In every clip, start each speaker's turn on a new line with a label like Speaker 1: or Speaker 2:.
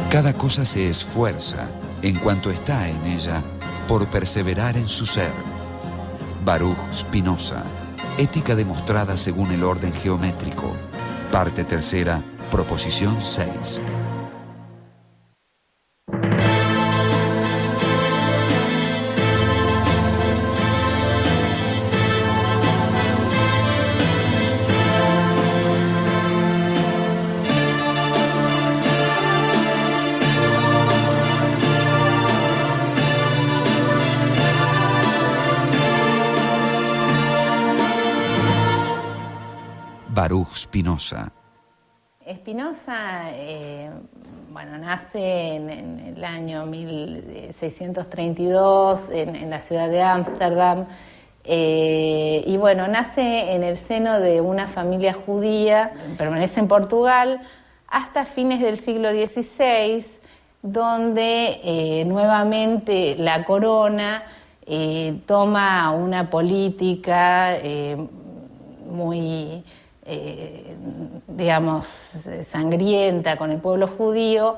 Speaker 1: Cada cosa se esfuerza, en cuanto está en ella, por perseverar en su ser. Baruch Spinoza, Ética demostrada según el orden geométrico. Parte tercera, proposición 6. Baruch Spinoza.
Speaker 2: Spinoza, nace en el año 1632 en la ciudad de Ámsterdam y nace en el seno de una familia judía, permanece en Portugal hasta fines del siglo XVI, donde nuevamente la corona toma una política muy sangrienta con el pueblo judío,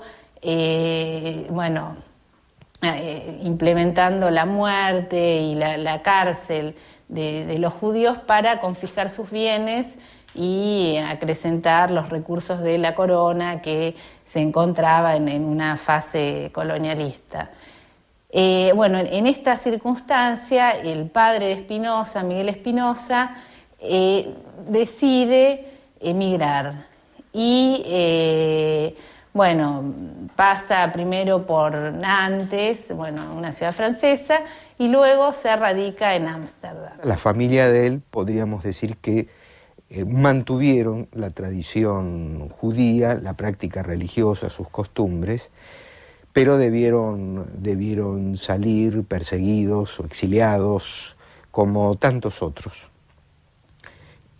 Speaker 2: implementando la muerte y la cárcel de los judíos para confiscar sus bienes y acrecentar los recursos de la corona que se encontraba en una fase colonialista. En esta circunstancia, el padre de Spinoza, Miguel Spinoza, decide emigrar y pasa primero por Nantes, una ciudad francesa, y luego se radica en Ámsterdam.
Speaker 3: La familia de él, podríamos decir que mantuvieron la tradición judía, la práctica religiosa, sus costumbres, pero debieron salir perseguidos o exiliados como tantos otros.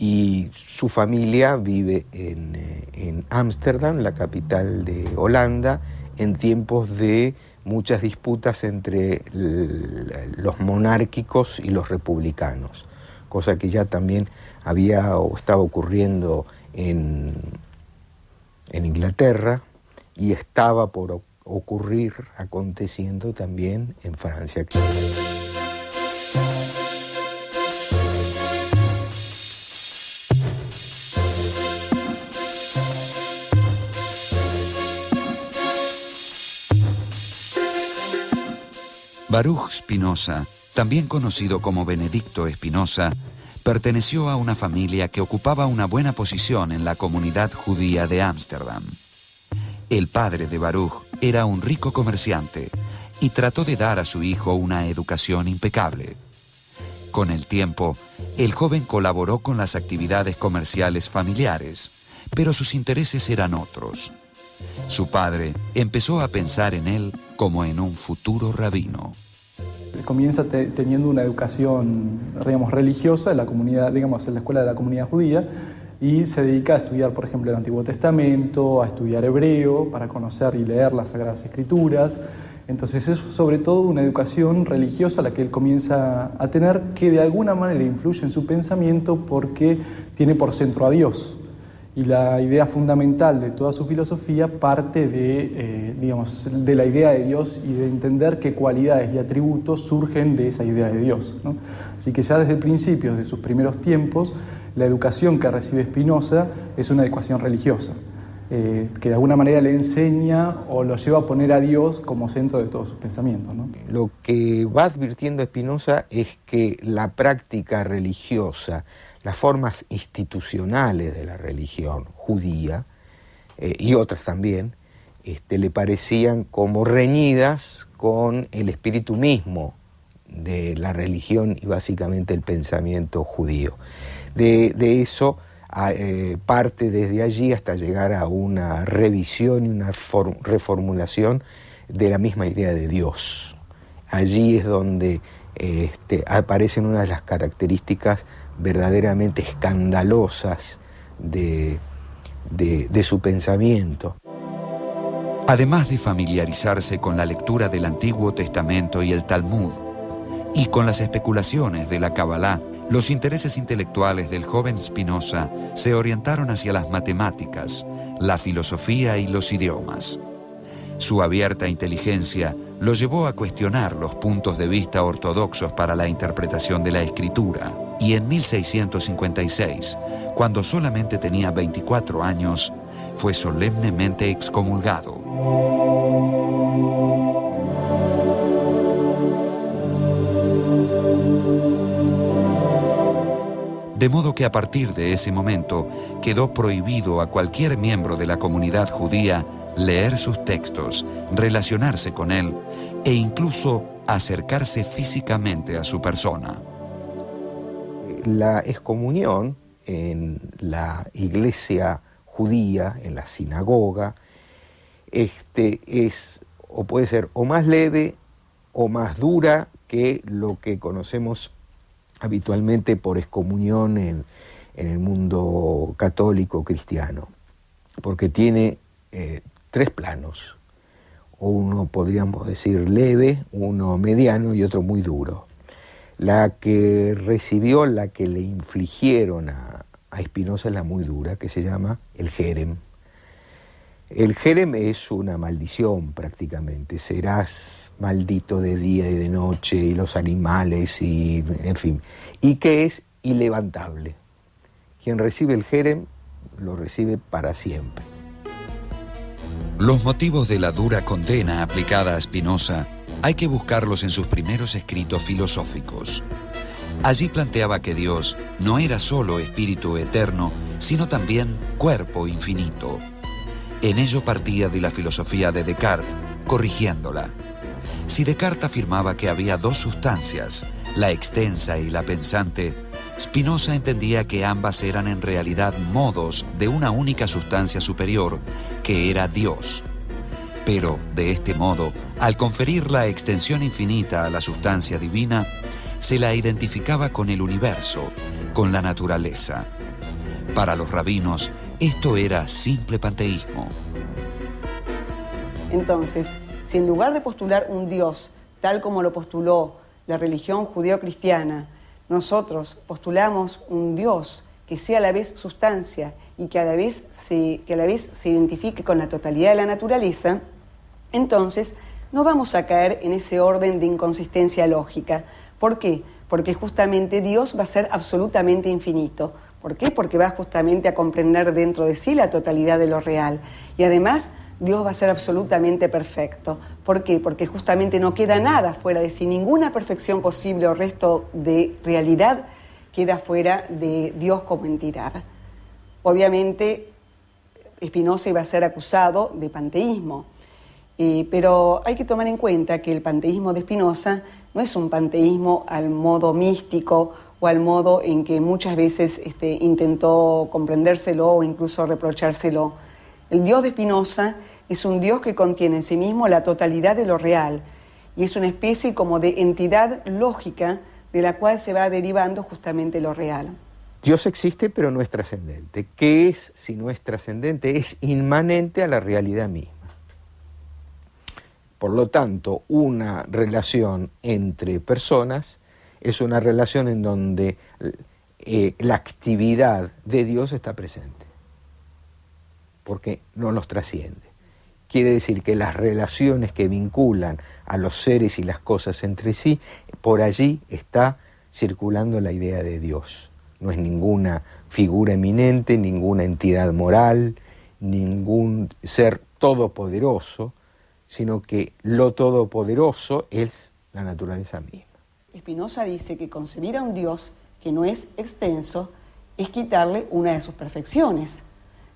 Speaker 3: Y su familia vive en Ámsterdam, la capital de Holanda, en tiempos de muchas disputas entre los monárquicos y los republicanos, cosa que ya también había o estaba ocurriendo en Inglaterra y estaba por aconteciendo también en Francia.
Speaker 1: Baruch Spinoza, también conocido como Benedicto Spinoza, perteneció a una familia que ocupaba una buena posición en la comunidad judía de Ámsterdam. El padre de Baruch era un rico comerciante y trató de dar a su hijo una educación impecable. Con el tiempo, el joven colaboró con las actividades comerciales familiares, pero sus intereses eran otros. Su padre empezó a pensar en él como en un futuro rabino.
Speaker 4: Comienza teniendo una educación, religiosa en la comunidad, en la escuela de la comunidad judía, y se dedica a estudiar, por ejemplo, el Antiguo Testamento, a estudiar hebreo para conocer y leer las Sagradas Escrituras. Entonces es sobre todo una educación religiosa la que él comienza a tener, que de alguna manera influye en su pensamiento porque tiene por centro a Dios. Y la idea fundamental de toda su filosofía parte de la idea de Dios y de entender qué cualidades y atributos surgen de esa idea de Dios, ¿no? Así que ya desde el principio, de sus primeros tiempos, la educación que recibe Spinoza es una educación religiosa, que de alguna manera le enseña o lo lleva a poner a Dios como centro de todos sus pensamientos, ¿no?
Speaker 3: Lo que va advirtiendo Spinoza es que la práctica religiosa, las formas institucionales de la religión judía y otras también, le parecían como reñidas con el espíritu mismo de la religión y básicamente el pensamiento judío. De eso parte desde allí hasta llegar a una revisión y una reformulación de la misma idea de Dios. Allí es donde aparecen una de las características verdaderamente escandalosas de su pensamiento.
Speaker 1: Además de familiarizarse con la lectura del Antiguo Testamento y el Talmud, y con las especulaciones de la Kabbalah, los intereses intelectuales del joven Spinoza se orientaron hacia las matemáticas, la filosofía y los idiomas. Su abierta inteligencia lo llevó a cuestionar los puntos de vista ortodoxos para la interpretación de la Escritura, y en 1656, cuando solamente tenía 24 años, fue solemnemente excomulgado. De modo que a partir de ese momento quedó prohibido a cualquier miembro de la comunidad judía leer sus textos, relacionarse con él e incluso acercarse físicamente a su persona.
Speaker 3: La excomunión en la iglesia judía, en la sinagoga, es o puede ser o más leve o más dura que lo que conocemos habitualmente por excomunión en el mundo católico cristiano, porque tiene 3 planos, uno podríamos decir leve, uno mediano y otro muy duro. La que recibió, la que le infligieron a Spinoza es la muy dura, que se llama el jerem. El jerem es una maldición prácticamente, serás maldito de día y de noche, y los animales, y en fin, y que es ilevantable. Quien recibe el jerem lo recibe para siempre.
Speaker 1: Los motivos de la dura condena aplicada a Spinoza hay que buscarlos en sus primeros escritos filosóficos. Allí planteaba que Dios no era solo espíritu eterno, sino también cuerpo infinito. En ello partía de la filosofía de Descartes, corrigiéndola. Si Descartes afirmaba que había 2 sustancias, la extensa y la pensante, Spinoza entendía que ambas eran en realidad modos de una única sustancia superior, que era Dios. Pero, de este modo, al conferir la extensión infinita a la sustancia divina, se la identificaba con el universo, con la naturaleza. Para los rabinos, esto era simple panteísmo.
Speaker 5: Entonces, si en lugar de postular un Dios, tal como lo postuló la religión judeo-cristiana, nosotros postulamos un Dios que sea a la vez sustancia y que a la vez se identifique con la totalidad de la naturaleza, entonces no vamos a caer en ese orden de inconsistencia lógica. ¿Por qué? Porque justamente Dios va a ser absolutamente infinito. ¿Por qué? Porque va justamente a comprender dentro de sí la totalidad de lo real. Y además, Dios va a ser absolutamente perfecto. ¿Por qué? Porque justamente no queda nada fuera de sí, ninguna perfección posible o resto de realidad queda fuera de Dios como entidad. Obviamente, Spinoza iba a ser acusado de panteísmo, pero hay que tomar en cuenta que el panteísmo de Spinoza no es un panteísmo al modo místico o al modo en que muchas veces intentó comprendérselo o incluso reprochárselo. El Dios de Spinoza es un Dios que contiene en sí mismo la totalidad de lo real y es una especie como de entidad lógica de la cual se va derivando justamente lo real.
Speaker 3: Dios existe, pero no es trascendente. ¿Qué es si no es trascendente? Es inmanente a la realidad misma. Por lo tanto, una relación entre personas es una relación en donde la actividad de Dios está presente, porque no nos trasciende. Quiere decir que las relaciones que vinculan a los seres y las cosas entre sí, por allí está circulando la idea de Dios. No es ninguna figura eminente, ninguna entidad moral, ningún ser todopoderoso, sino que lo todopoderoso es la naturaleza misma.
Speaker 5: Spinoza dice que concebir a un Dios que no es extenso es quitarle una de sus perfecciones.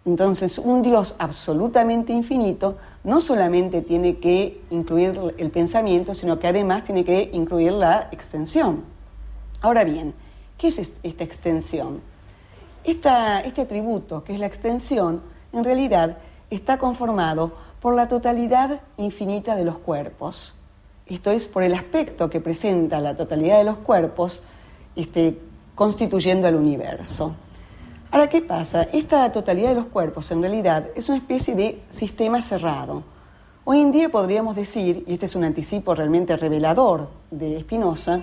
Speaker 5: Entonces, un Dios absolutamente infinito no solamente tiene que incluir el pensamiento, sino que además tiene que incluir la extensión. Ahora bien, ¿qué es esta extensión? Este atributo, que es la extensión, en realidad está conformado por la totalidad infinita de los cuerpos. Esto es por el aspecto que presenta la totalidad de los cuerpos constituyendo al universo. Ahora, ¿qué pasa? Esta totalidad de los cuerpos en realidad es una especie de sistema cerrado. Hoy en día podríamos decir, y este es un anticipo realmente revelador de Spinoza,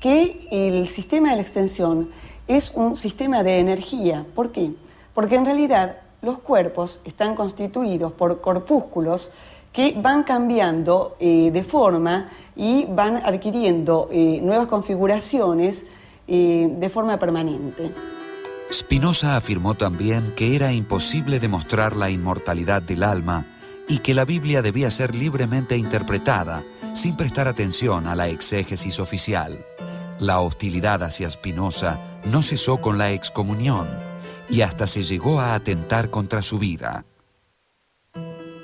Speaker 5: que el sistema de la extensión es un sistema de energía. ¿Por qué? Porque en realidad los cuerpos están constituidos por corpúsculos que van cambiando de forma y van adquiriendo nuevas configuraciones de forma permanente.
Speaker 1: Spinoza afirmó también que era imposible demostrar la inmortalidad del alma y que la Biblia debía ser libremente interpretada, sin prestar atención a la exégesis oficial. La hostilidad hacia Spinoza no cesó con la excomunión y hasta se llegó a atentar contra su vida.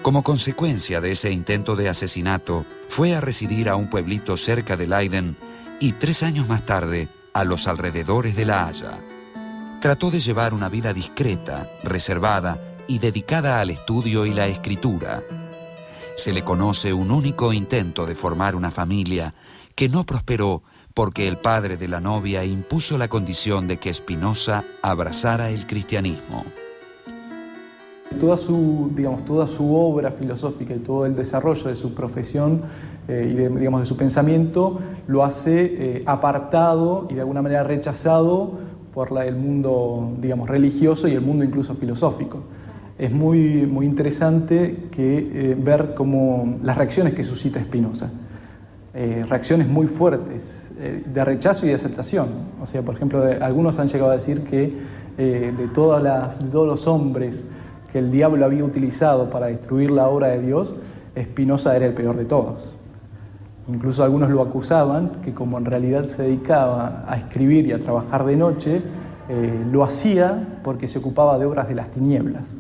Speaker 1: Como consecuencia de ese intento de asesinato, fue a residir a un pueblito cerca de Leiden y 3 años más tarde a los alrededores de La Haya. Trató de llevar una vida discreta, reservada y dedicada al estudio y la escritura. Se le conoce un único intento de formar una familia que no prosperó porque el padre de la novia impuso la condición de que Spinoza abrazara el cristianismo.
Speaker 4: Toda su obra filosófica y todo el desarrollo de su profesión y de su pensamiento lo hace apartado y de alguna manera rechazado por el mundo religioso y el mundo incluso filosófico. Es muy interesante ver cómo las reacciones que suscita Spinoza, reacciones muy fuertes de rechazo y de aceptación. O sea, por ejemplo, algunos han llegado a decir que de todos los hombres que el diablo había utilizado para destruir la obra de Dios, Spinoza era el peor de todos. Incluso algunos lo acusaban que como en realidad se dedicaba a escribir y a trabajar de noche, lo hacía porque se ocupaba de obras de las tinieblas.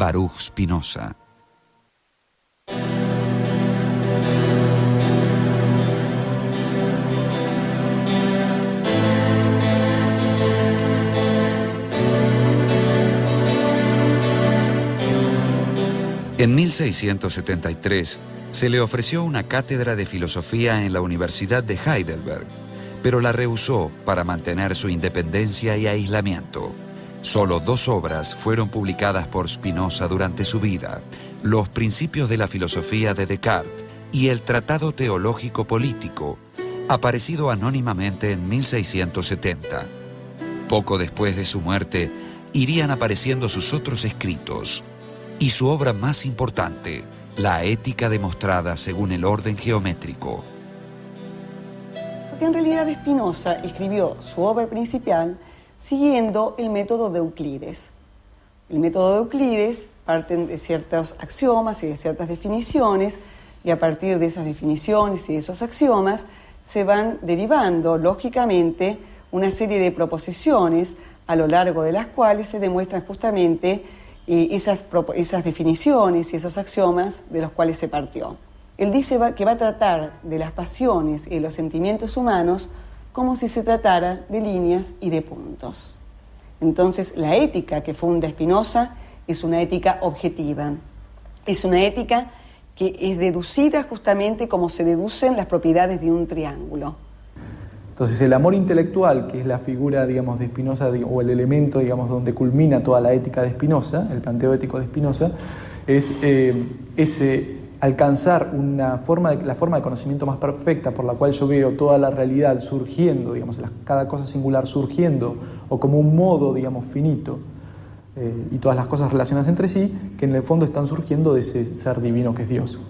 Speaker 1: Baruch Spinoza. En 1673 se le ofreció una cátedra de filosofía en la Universidad de Heidelberg, pero la rehusó para mantener su independencia y aislamiento. Solo 2 obras fueron publicadas por Spinoza durante su vida: Los Principios de la Filosofía de Descartes y el Tratado Teológico Político, aparecido anónimamente en 1670. Poco después de su muerte, irían apareciendo sus otros escritos y su obra más importante, La Ética demostrada según el orden geométrico.
Speaker 5: Porque en realidad Spinoza escribió su obra principal siguiendo el método de Euclides. El método de Euclides parte de ciertos axiomas y de ciertas definiciones, y a partir de esas definiciones y de esos axiomas se van derivando, lógicamente, una serie de proposiciones a lo largo de las cuales se demuestran justamente esas definiciones y esos axiomas de los cuales se partió. Él dice que va a tratar de las pasiones y de los sentimientos humanos como si se tratara de líneas y de puntos. Entonces, la ética que funda Spinoza es una ética objetiva, es una ética que es deducida justamente como se deducen las propiedades de un triángulo.
Speaker 4: Entonces, el amor intelectual, que es la figura, de Spinoza, o el elemento, donde culmina toda la ética de Spinoza, el planteo ético de Spinoza, es ese alcanzar la forma de conocimiento más perfecta por la cual yo veo toda la realidad surgiendo, cada cosa singular surgiendo, o como un modo, finito, y todas las cosas relacionadas entre sí, que en el fondo están surgiendo de ese ser divino que es Dios.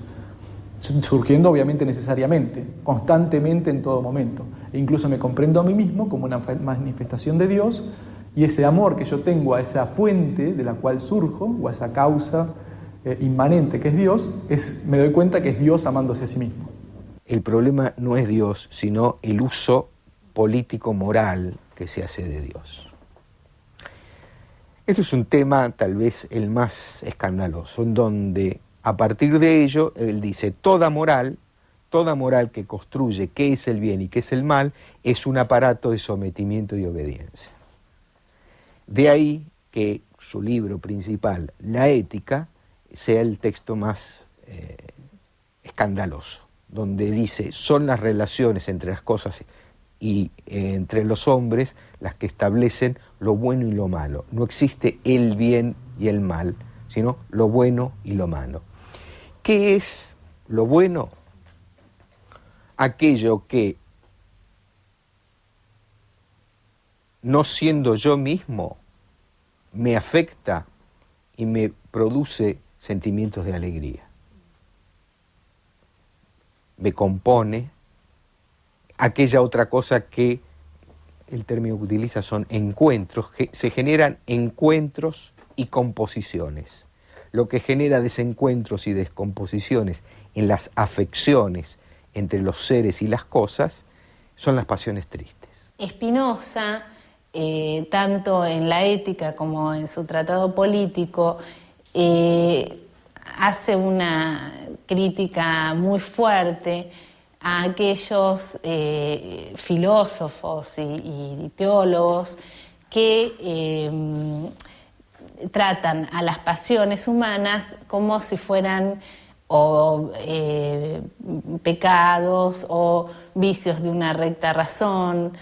Speaker 4: Surgiendo obviamente necesariamente, constantemente en todo momento. E incluso me comprendo a mí mismo como una manifestación de Dios, y ese amor que yo tengo a esa fuente de la cual surjo, o a esa causa inmanente que es Dios, me doy cuenta que es Dios amándose a sí mismo.
Speaker 3: El problema no es Dios, sino el uso político-moral que se hace de Dios. Este es un tema tal vez el más escandaloso, en donde a partir de ello él dice toda moral que construye qué es el bien y qué es el mal es un aparato de sometimiento y obediencia. De ahí que su libro principal, La Ética, sea el texto más escandaloso, donde dice son las relaciones entre las cosas y entre los hombres las que establecen lo bueno y lo malo. No existe el bien y el mal, sino lo bueno y lo malo. ¿Qué es lo bueno? Aquello que, no siendo yo mismo, me afecta y me produce sentimientos de alegría. Me compone. Aquella otra cosa que el término que utiliza son encuentros, que se generan encuentros y composiciones. Lo que genera desencuentros y descomposiciones en las afecciones entre los seres y las cosas son las pasiones tristes.
Speaker 2: Spinoza, tanto en la ética como en su tratado político, hace una crítica muy fuerte a aquellos filósofos y teólogos que tratan a las pasiones humanas como si fueran pecados o vicios de una recta razón.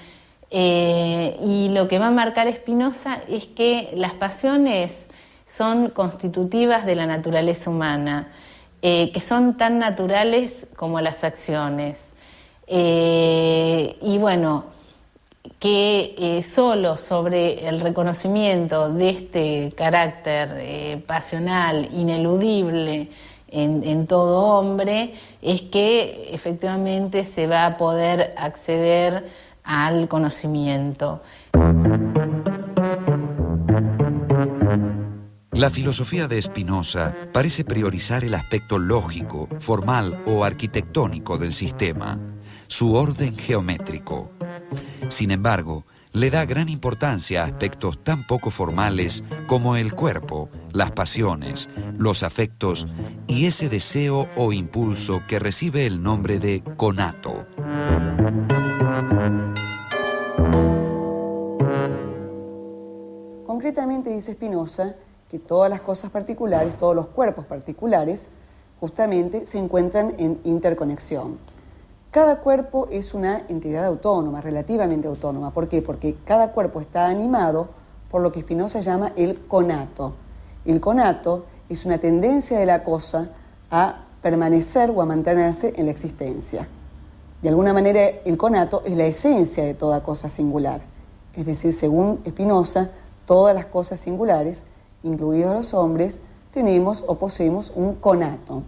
Speaker 2: Y lo que va a marcar Spinoza es que las pasiones son constitutivas de la naturaleza humana, que son tan naturales como las acciones. Y bueno, que solo sobre el reconocimiento de este carácter pasional, ineludible en todo hombre, es que efectivamente se va a poder acceder al conocimiento.
Speaker 1: La filosofía de Spinoza parece priorizar el aspecto lógico, formal o arquitectónico del sistema, su orden geométrico. Sin embargo, le da gran importancia a aspectos tan poco formales como el cuerpo, las pasiones, los afectos y ese deseo o impulso que recibe el nombre de conato.
Speaker 5: Concretamente dice Spinoza que todas las cosas particulares, todos los cuerpos particulares, justamente se encuentran en interconexión. Cada cuerpo es una entidad autónoma, relativamente autónoma. ¿Por qué? Porque cada cuerpo está animado por lo que Spinoza llama el conato. El conato es una tendencia de la cosa a permanecer o a mantenerse en la existencia. De alguna manera, el conato es la esencia de toda cosa singular. Es decir, según Spinoza, todas las cosas singulares, incluidos los hombres, tenemos o poseemos un conato.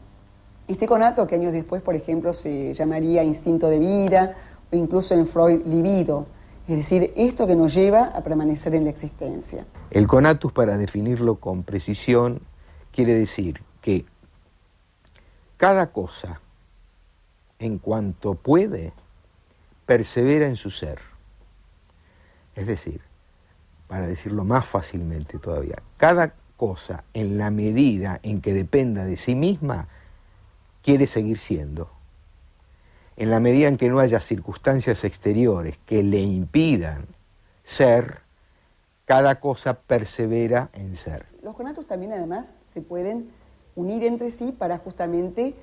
Speaker 5: Este conato, que años después, por ejemplo, se llamaría instinto de vida, o incluso en Freud, libido, es decir, esto que nos lleva a permanecer en la existencia.
Speaker 3: El conatus, para definirlo con precisión, quiere decir que cada cosa, en cuanto puede, persevera en su ser. Es decir, para decirlo más fácilmente todavía, cada cosa, en la medida en que dependa de sí misma, quiere seguir siendo. En la medida en que no haya circunstancias exteriores que le impidan ser, cada cosa persevera en ser.
Speaker 5: Los conatos también, además, se pueden unir entre sí para justamente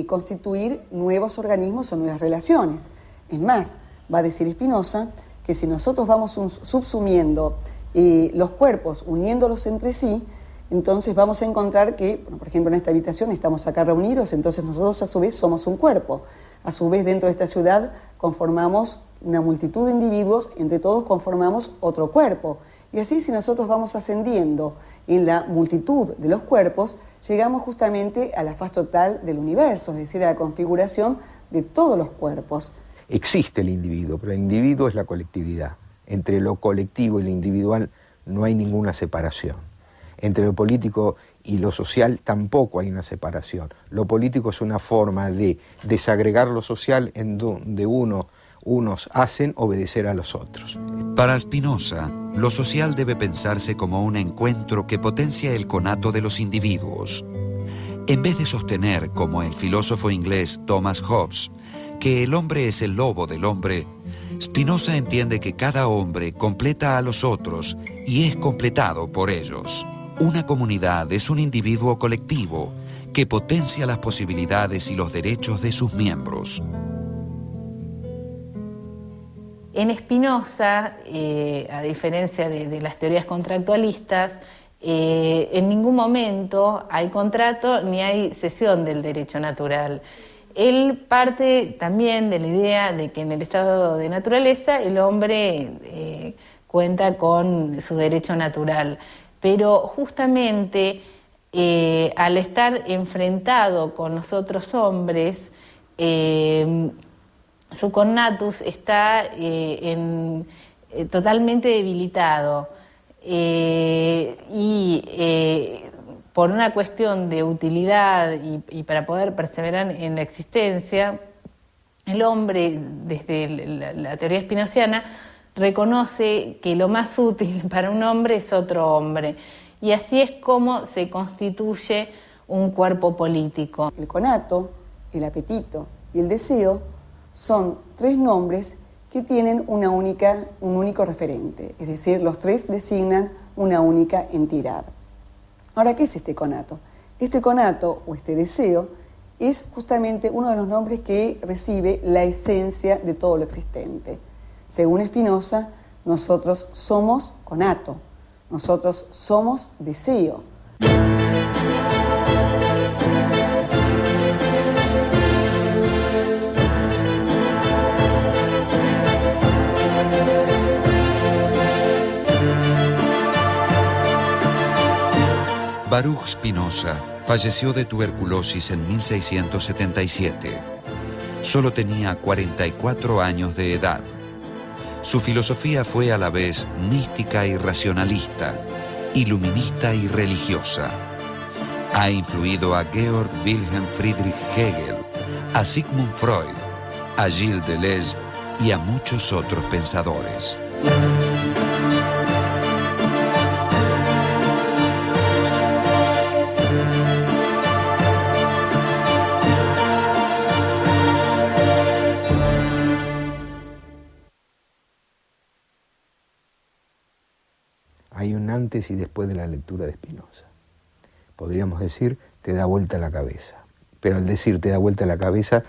Speaker 5: constituir nuevos organismos o nuevas relaciones. Es más, va a decir Spinoza que si nosotros vamos subsumiendo los cuerpos, uniéndolos entre sí, entonces vamos a encontrar que, bueno, por ejemplo, en esta habitación estamos acá reunidos, entonces nosotros a su vez somos un cuerpo. A su vez, dentro de esta ciudad conformamos una multitud de individuos, entre todos conformamos otro cuerpo. Y así, si nosotros vamos ascendiendo en la multitud de los cuerpos, llegamos justamente a la faz total del universo, es decir, a la configuración de todos los cuerpos.
Speaker 3: Existe el individuo, pero el individuo es la colectividad. Entre lo colectivo y lo individual no hay ninguna separación. Entre lo político y lo social tampoco hay una separación. Lo político es una forma de desagregar lo social en donde unos hacen obedecer a los otros.
Speaker 1: Para Spinoza, lo social debe pensarse como un encuentro que potencia el conato de los individuos. En vez de sostener, como el filósofo inglés Thomas Hobbes, que el hombre es el lobo del hombre, Spinoza entiende que cada hombre completa a los otros y es completado por ellos. Una comunidad es un individuo colectivo que potencia las posibilidades y los derechos de sus miembros.
Speaker 2: En Spinoza, a diferencia de las teorías contractualistas, en ningún momento hay contrato ni hay cesión del derecho natural. Él parte también de la idea de que en el estado de naturaleza el hombre cuenta con su derecho natural, pero justamente al estar enfrentado con los otros hombres, su cognatus está totalmente debilitado por una cuestión de utilidad y para poder perseverar en la existencia, el hombre, desde la teoría spinoziana, reconoce que lo más útil para un hombre es otro hombre. Y así es como se constituye un cuerpo político.
Speaker 5: El conato, el apetito y el deseo son tres nombres que tienen un único referente, es decir, los tres designan una única entidad. Ahora, ¿qué es este conato? Este conato o este deseo es justamente uno de los nombres que recibe la esencia de todo lo existente. Según Spinoza, nosotros somos conato, nosotros somos deseo.
Speaker 1: Baruch Spinoza falleció de tuberculosis en 1677. Solo tenía 44 años de edad. Su filosofía fue a la vez mística y racionalista, iluminista y religiosa. Ha influido a Georg Wilhelm Friedrich Hegel, a Sigmund Freud, a Gilles Deleuze y a muchos otros pensadores.
Speaker 3: Hay un antes y después de la lectura de Spinoza. Podríamos decir, te da vuelta la cabeza. Pero al decir te da vuelta la cabeza,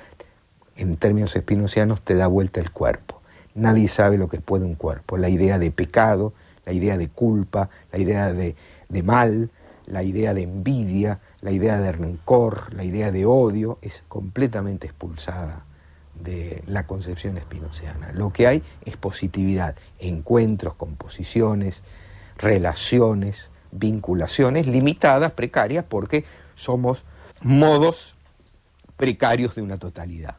Speaker 3: en términos spinozianos, te da vuelta el cuerpo. Nadie sabe lo que puede un cuerpo. La idea de pecado, la idea de culpa, la idea de mal, la idea de envidia, la idea de rencor, la idea de odio, es completamente expulsada de la concepción spinoziana. Lo que hay es positividad, encuentros, composiciones, relaciones, vinculaciones limitadas, precarias, porque somos modos precarios de una totalidad.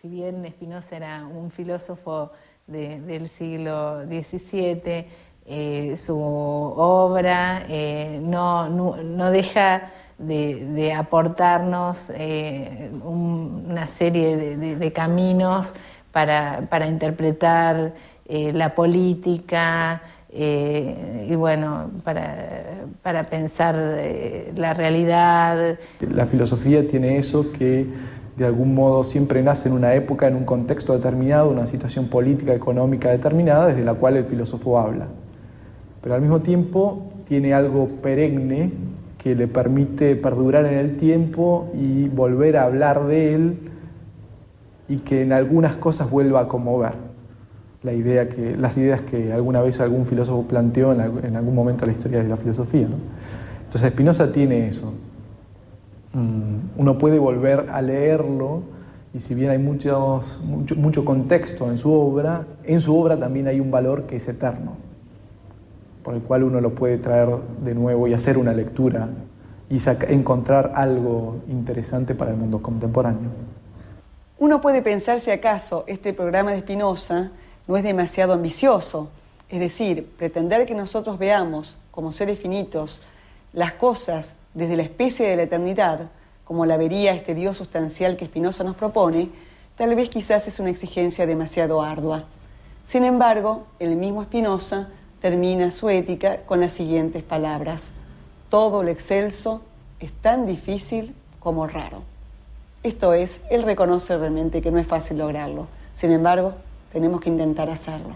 Speaker 2: Si bien Spinoza era un filósofo del siglo XVII, su obra no deja de aportarnos una serie de caminos para interpretar la política, y bueno, para pensar la realidad.
Speaker 4: La filosofía tiene eso que de algún modo siempre nace en una época, en un contexto determinado, una situación política, económica determinada, desde la cual el filósofo habla. Pero al mismo tiempo tiene algo perenne que le permite perdurar en el tiempo y volver a hablar de él y que en algunas cosas vuelva a conmover. Las ideas que alguna vez algún filósofo planteó en algún momento de la historia de la filosofía, ¿no? Entonces Spinoza tiene eso. Uno puede volver a leerlo y si bien hay mucho contexto en su obra también hay un valor que es eterno, por el cual uno lo puede traer de nuevo y hacer una lectura y encontrar algo interesante para el mundo contemporáneo.
Speaker 5: Uno puede pensar si acaso este programa de Spinoza no es demasiado ambicioso, es decir, pretender que nosotros veamos como seres finitos las cosas desde la especie de la eternidad, como la vería este Dios sustancial que Spinoza nos propone, tal vez quizás es una exigencia demasiado ardua. Sin embargo, el mismo Spinoza termina su ética con las siguientes palabras: todo lo excelso es tan difícil como raro. Esto es, él reconoce realmente que no es fácil lograrlo. Sin embargo, tenemos que intentar hacerlo.